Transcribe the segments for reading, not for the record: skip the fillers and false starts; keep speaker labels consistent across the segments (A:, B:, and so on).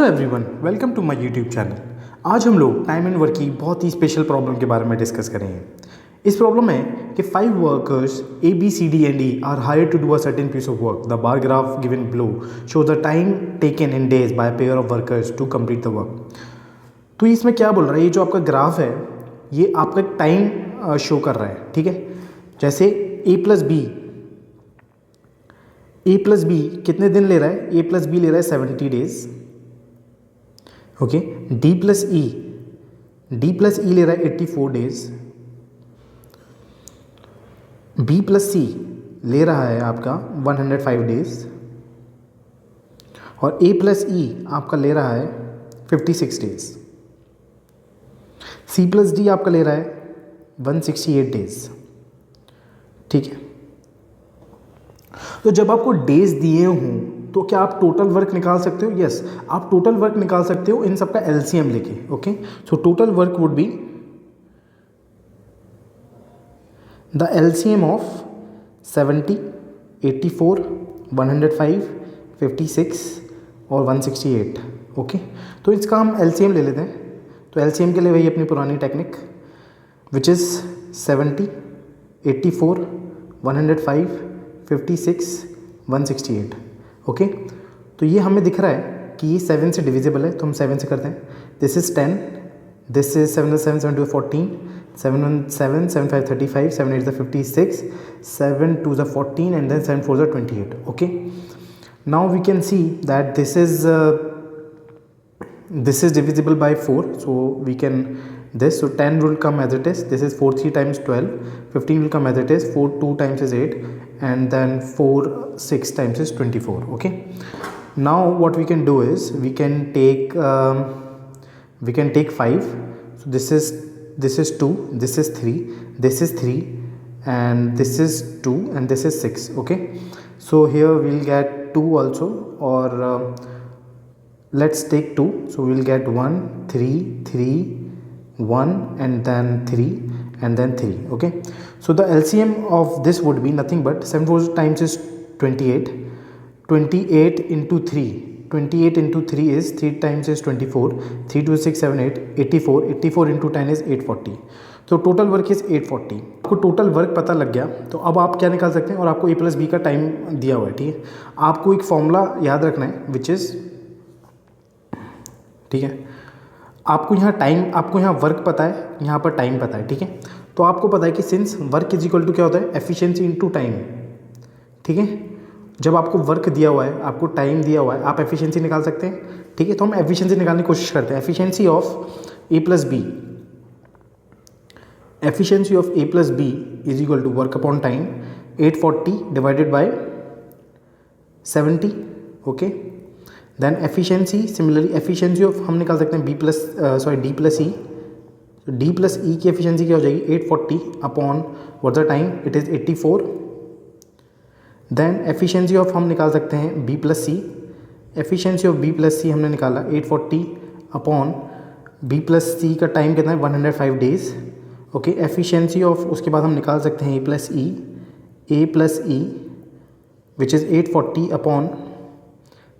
A: Hello everyone, welcome to my YouTube channel. आज हम लोग टाइम एंड वर्क की बहुत ही स्पेशल प्रॉब्लम के बारे में डिस्कस करेंगे। इस प्रॉब्लम में कि 5 workers A B C D and E are hired to do a certain piece of work. The bar graph given below show the time taken in days by pair of workers to complete the work. तो इसमें क्या बोल रहा है, ये जो आपका graph है ये आपका टाइम शो कर रहा है, ठीक है। जैसे ए प्लस बी कितने दिन ले रहा है, ए प्लस बी ले रहा है 70 डेज, ओके। डी प्लस ई ले रहा है 84 डेज, बी प्लस सी ले रहा है आपका 105 डेज, और ए प्लस ई आपका ले रहा है 56 डेज। सी प्लस डी आपका ले रहा है 168 डेज, ठीक है। तो जब आपको डेज दिए हों तो क्या आप टोटल वर्क निकाल सकते हो? यस, आप टोटल वर्क निकाल सकते हो इन सबका एलसीएम लेके, okay. So total work would be the LCM of 70, 84, 105, 56 और 168, ओके। तो इसका हम एलसीएम ले लेते हैं। तो एलसीएम के लिए वही अपनी पुरानी टेक्निक विच इज़ 70, 84, 105, 56, 168, ओके। तो ये हमें दिख रहा है कि ये 7 से डिविजिबल है, तो हम 7 से करते हैं। This is 10, this is 7 7 7 2 14, 7 1 7 7 5 35, 7 8 56, 7 2 14 and then 7 4 28, okay. Now we can see that this is divisible by 4, so we can this, so 10 will come as it is. This is 4 3 times 12, 15 will come as it is, 4 2 times is 8, and then 4 6 times is 24, okay. Now what we can do is we can take 5. So this is 2, this is 3, this is 3, and this is 2, and this is 6, okay. So here we'll get 2 also, or let's take 2, so we'll get 1 3 3 1 and then 3 and then 3, okay. So the LCM of this would be nothing but 7 4 times is 28, 28 into 3, 28 into 3 is 3 times is 24, 3 2 6 7 8 84, 84 into 10 is 840. तो total work is 840। आपको total work पता लग गया तो अब आप क्या निकाल सकते हैं, और आपको ए प्लस बी का टाइम दिया हुआ है, ठीक है। आपको एक फॉर्मूला याद रखना है विच इज़, ठीक है। आपको यहाँ टाइम, आपको यहाँ वर्क पता है, यहाँ पर टाइम पता है, ठीक है। तो आपको पता है कि since work is equal to क्या होता है, एफिशिएंसी इनटू टाइम, ठीक है। जब आपको वर्क दिया हुआ है, आपको टाइम दिया हुआ है, आप एफिशिएंसी निकाल सकते हैं, ठीक है। तो हम एफिशिएंसी निकालने की कोशिश करते हैं। Efficiency of A plus B, efficiency of A plus B is equal to work upon time 840 divided by 70, okay. Then efficiency, similarly efficiency of हम निकाल सकते हैं D plus E. D plus E की एफिशिएंसी क्या हो जाएगी, 840 upon what the time, it is 84। Then efficiency of हम निकाल सकते हैं B plus C. Efficiency of B plus C हमने निकाला 840 अपॉन बी प्लस सी का टाइम कितना है 105 डेज, ओके। एफिशिएंसी ऑफ उसके बाद हम निकाल सकते हैं A plus E which is 840 upon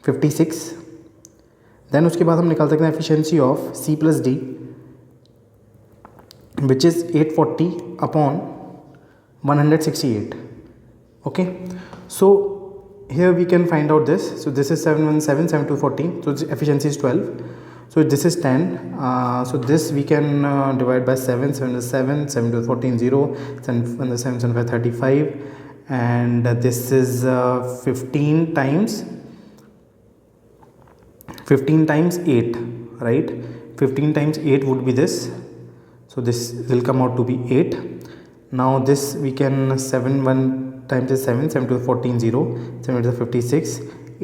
A: 56। Then उसके बाद हम निकाल सकते हैं efficiency of C plus D which is 840 upon 168, okay. So here we can find out this. So this is 717 7 2 14, so this efficiency is 12, so this is 10, so this we can divide by 7 7 is 7 7 2 14 0, 7 7 5 35, and this is 15 times 8, right. 15 times 8 would be this, so this will come out to be 8. Now this we can 7 1 times is 7 7 2 14 0, 7 8 is 56,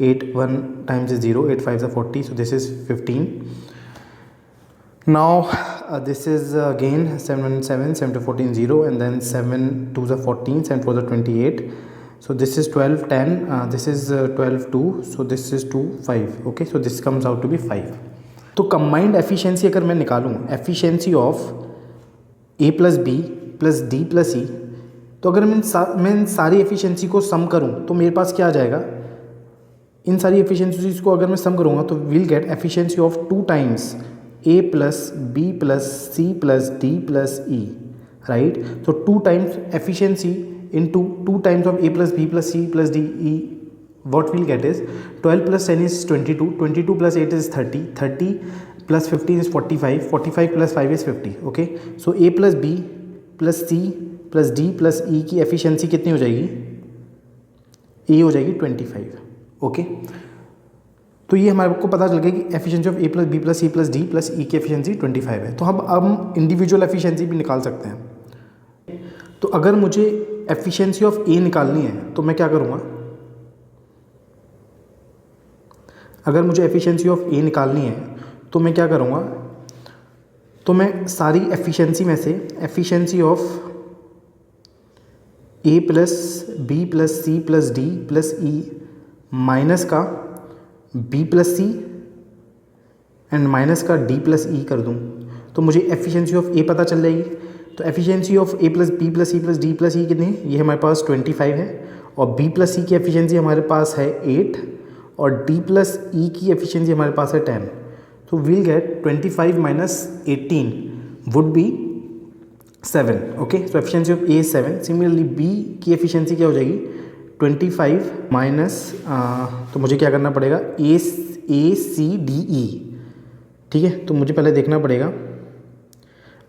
A: 8 1 times is 0, 8 5 is 40, so this is 15. Now this is again 7 1 7 7 2 14 0, and then 7 2 is 14, 7 4 is 28, so this is 12 10, this is 12 2, so this is 2 5, okay. So this comes out to be 5. तो combined efficiency अगर मैं निकालूँ, efficiency of A plus B plus D plus E, तो अगर मैं इन सारी efficiency को सम करूं तो मेरे पास क्या आ जाएगा, इन सारी एफिशिएंसीज को अगर मैं सम करूँगा तो will get efficiency of 2 times a plus B plus C plus D plus E, right. तो 2 times efficiency into 2 times of a plus b plus c plus d e, what we'll get is 12 plus 10 is 22, 22 plus 8 is 30, 30 plus 15 is 45, 45 plus 5 is 50. Okay, so a plus b plus c plus d plus e की efficiency कितनी हो जाएगी? a हो जाएगी 25. Okay, तो ये हमारे को पता चल गया कि efficiency of a plus B plus C plus D plus E की एफिशिएंसी 25 है. तो हम इंडिविजुअल एफिशिएंसी भी निकाल सकते हैं. तो अगर मुझे एफिशिएंसी ऑफ ए निकालनी है तो मैं क्या करूँगा? अगर मुझे एफिशिएंसी ऑफ ए निकालनी है तो मैं क्या करूँगा? तो मैं सारी एफिशिएंसी में से efficiency of A plus B plus C plus D plus E minus का B plus C and minus का डी प्लस ई कर दूँ तो मुझे एफिशिएंसी ऑफ ए पता चल जाएगी. तो efficiency of A plus B plus C plus D plus E कितनी है? ये हमारे पास 25 है. और बी प्लस सी की एफिशिएंसी हमारे पास है 8 और डी प्लस ई की एफिशिएंसी हमारे पास है 10. तो we'll get 25 minus 18 would be 7. Okay, so efficiency of A is 7. Similarly B की एफिशिएंसी क्या हो जाएगी? 25 माइनस तो मुझे क्या करना पड़ेगा? ए सी डी ई. ठीक है, तो मुझे पहले देखना पड़ेगा.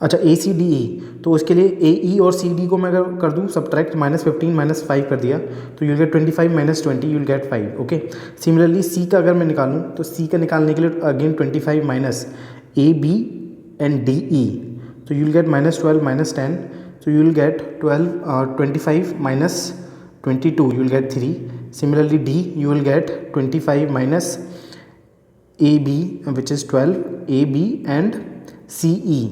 A: अच्छा, ए सी डी ई, तो उसके लिए ए ई और सी डी को मैं अगर कर दूँ सब्ट्रैक्ट, -15 -5 कर दिया तो you'll get 25 minus 20 you'll get 5. Okay, similarly C का अगर मैं निकालूँ तो सी का निकालने के लिए again 25 minus A B and D E, तो यूल गेट -12 माइनस 10, तो you'll get 25 minus 22 you'll get 3. Similarly D you will get 25 minus A B which is 12 A B and C E,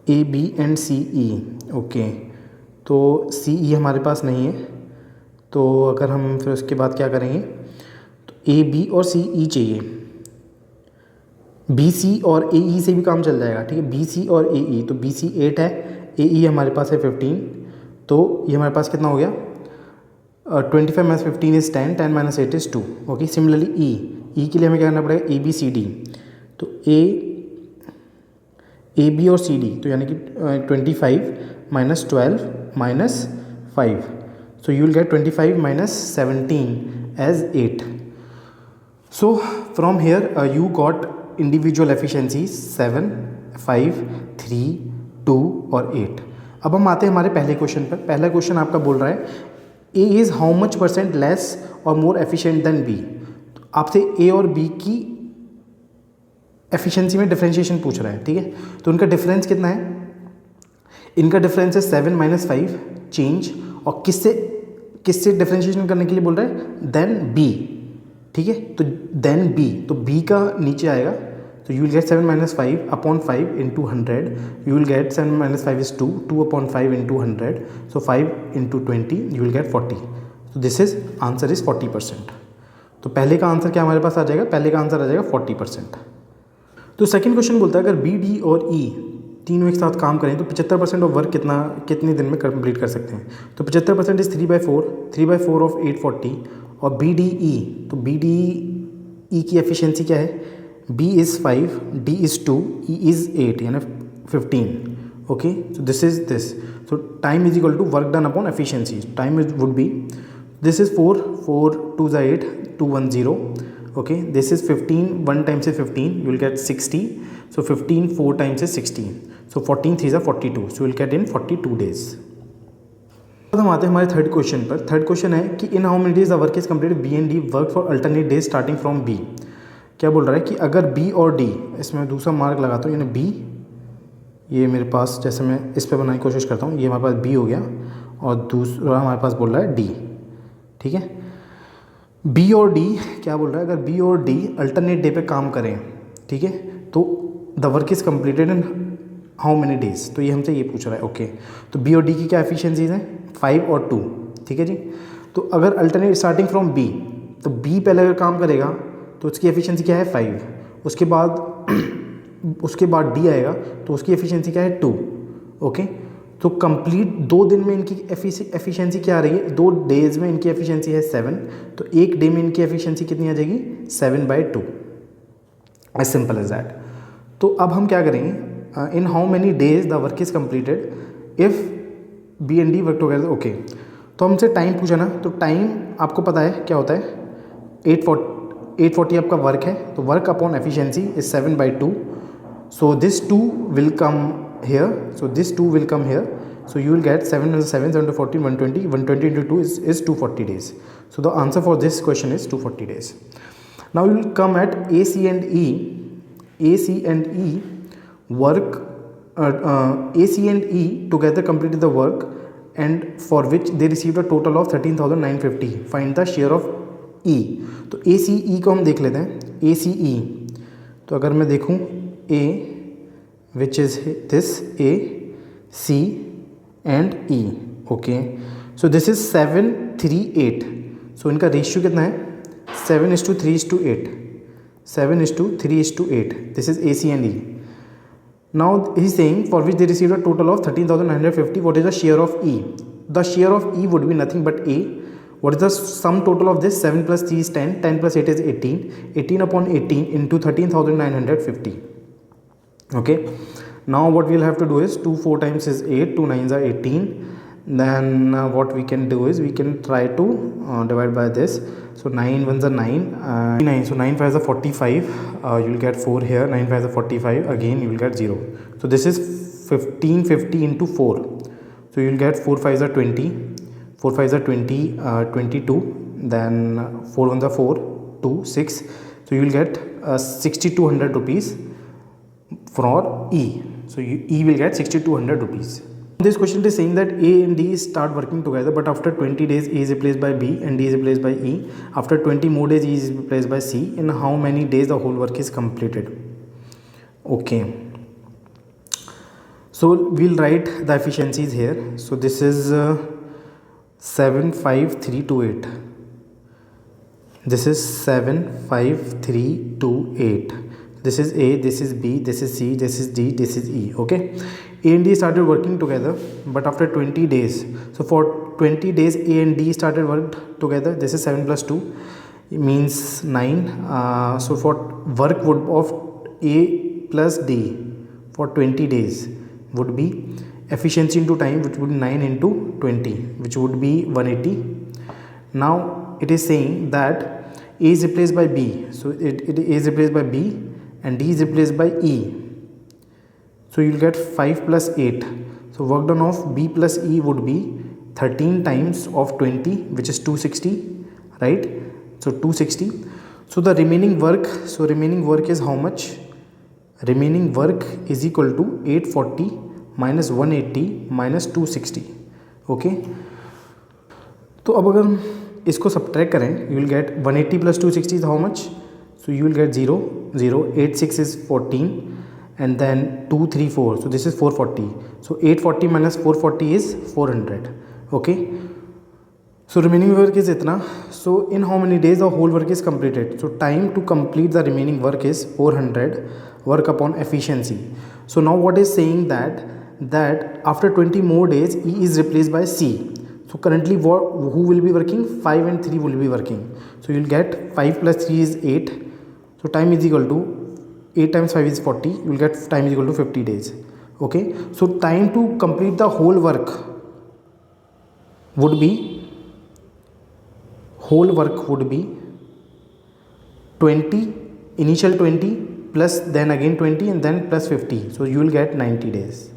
A: A B and C E. Okay, तो C ई हमारे पास नहीं है, तो अगर हम फिर उसके बाद क्या करेंगे? तो ए बी और सी ई चाहिए. बी सी और ए ई से भी काम चल जाएगा. ठीक है, बी सी और ए ई, तो बी सी 8 है, ए ई हमारे पास है 15, तो ये हमारे पास कितना हो गया? 25 minus 15 is 10, 10 minus 8 is 2. Okay, similarly ई के लिए हमें क्या करना पड़ेगा? ए बी सी डी, तो ए बी और सी डी, तो यानी कि 25 minus 12 minus 5, so you will get 25 minus 17 as 8. So from here you got individual efficiency 7, 5, 3, 2 और 8. अब हम आते हैं हमारे पहले क्वेश्चन पर. पहला क्वेश्चन आपका बोल रहा है A is how much % less और मोर एफिशिएंट देन बी. आपसे ए और बी की एफिशिएंसी में डिफरेंशिएशन पूछ रहा है. ठीक है, तो उनका डिफरेंस कितना है? इनका डिफरेंस है 7 माइनस 5 चेंज, और किससे डिफरेंशिएशन करने के लिए बोल रहा है? Then B. ठीक है, तो देन बी, तो बी का नीचे आएगा, तो you will gate 7 minus 5 upon 5 into 100. You will gate 7 minus 5 is 2, 2 upon 5 into 100, so 5 into 20 you will gate 40. तो दिस इज आंसर इज 40%. तो पहले का आंसर क्या हमारे पास आ जाएगा? पहले का आंसर आ जाएगा 40%. तो सेकंड क्वेश्चन बोलता है अगर बी डी और ई तीनों एक साथ काम करें तो 75% ऑफ वर्क कितने दिन में कंप्लीट कर सकते हैं? तो 75% इज 3/4 ऑफ 840. और बी डी ई, तो बी डी ई की एफिशिएंसी क्या है? B is 5, D is 2, E is 8 यानी 15. Okay, so this is this. So time is equal to work done upon efficiency. Time would be, this is 4 2 is 8, 210. Okay, this is 15, 1 times is 15, you will get 60. So 15 4 times is 16, so 14 3s are 42, so you will get in 42 days. अब हम आते हैं हमारे third question पर. Third question है कि in how many days the work is completed B and D work for alternate days starting from B. क्या बोल रहा है कि अगर बी और डी, इसमें दूसरा मार्क लगाता हूँ, यानी बी, ये मेरे पास जैसे मैं इस पर बनाने की कोशिश करता हूँ, ये हमारे पास बी हो गया और दूसरा हमारे पास बोल रहा है डी. ठीक है, बी और डी क्या बोल रहा है? अगर बी और डी अल्टरनेट डे पे काम करें, ठीक है, तो the work is completed in how many days. तो ये हमसे ये पूछ रहा है. ओके, तो बी और डी की क्या एफिशिएंसीज हैं? 5 और 2. ठीक है जी. तो अगर अल्टरनेट स्टार्टिंग फ्रॉम बी, तो बी पहले अगर काम करेगा तो उसकी एफिशिएंसी क्या है? 5. उसके बाद डी आएगा तो उसकी एफिशिएंसी क्या है? 2. ओके, तो कंप्लीट 2 दिन में इनकी एफिशिएंसी क्या आ रही है, 2 डेज में इनकी एफिशिएंसी है 7, तो 1 डे में इनकी एफिशिएंसी कितनी आ जाएगी 7/2, एज सिंपल एज दैट। तो अब हम क्या करेंगे, in how many days the work is completed if B and D work together, okay. तो हमसे टाइम पूछा ना, तो टाइम आपको पता है क्या होता है, 840 आपका वर्क है, तो work upon efficiency is 7/2, so this 2 will come here, so this 2 will come here, so you will get 7 into 7, 7 to 14, 120 into 2 is 240 days. So the answer for this question is 240 days. Now we will come at AC and E. AC and E work, AC and E together completed the work and for which they received a total of 13,950. Find the share of E. तो ACE को हम देख लेते हैं, ACE, तो अगर मैं देखूँ A which is this A, C and E, okay, so this is 7:3:8, so इनका रेशियो कितना है 7:3:8, 7:3:8, this is AC and E. Now he is saying for which they received a total of 13,950, what is the share of E? The share of E would be nothing but A. What is the sum total of this? 7 plus 3 is 10, 10 plus 8 is 18, 18 upon 18 into 13,950. Okay, now what we'll have to do is 2 4 times is 8, 2 9s are 18, then what we can do is we can try to divide by this, so 9 1s are 9, 9, so 9 5s are 45, you will get 4 here, 9 5s are 45, again you will get 0, so this is 1550 into 4, so you will get 4 5s are 20, 4 5s are 20, 22, then 4 1s are 4, 2 6, so you will get 6200 rupees for E. So E will get 6200 rupees. This question is saying that A and D start working together, but after 20 days A is replaced by B and D is replaced by E. After 20 more days E is replaced by C. In how many days the whole work is completed? Okay. So we'll write the efficiencies here. So this is 75328. This is 75328. This is A, this is B, this is C, this is D, this is E, okay. A and D started working together, but after 20 days, so for 20 days A and D started worked together, this is 7 plus 2, it means 9, so for work would of A plus D for 20 days would be efficiency into time, which would be 9 into 20, which would be 180. Now it is saying that A is replaced by B, so it is replaced by B and D is replaced by E, so you will get 5 plus 8, so work done of B plus E would be 13 times of 20, which is 260, right, so 260, so the remaining work, so remaining work is how much, remaining work is equal to 840 minus 180 minus 260, okay. तो अब अगर इसको subtract करें, you will get 180 plus 260 is how much, so you will get 0 0, 8 6 is 14 and then 2 3 4, so this is 440, so 840 minus 440 is 400, okay. So remaining work is itna, so in how many days the whole work is completed, so time to complete the remaining work is 400, work upon efficiency. So now what is saying that after 20 more days E is replaced by C, so currently who will be working, 5 and 3 will be working, so you will get 5 plus 3 is 8, so time is equal to 8 times 5 is 40, you will get time is equal to 50 days, okay. So time to complete the whole work would be 20, initial 20 plus then again 20 and then plus 50, so you will get 90 days.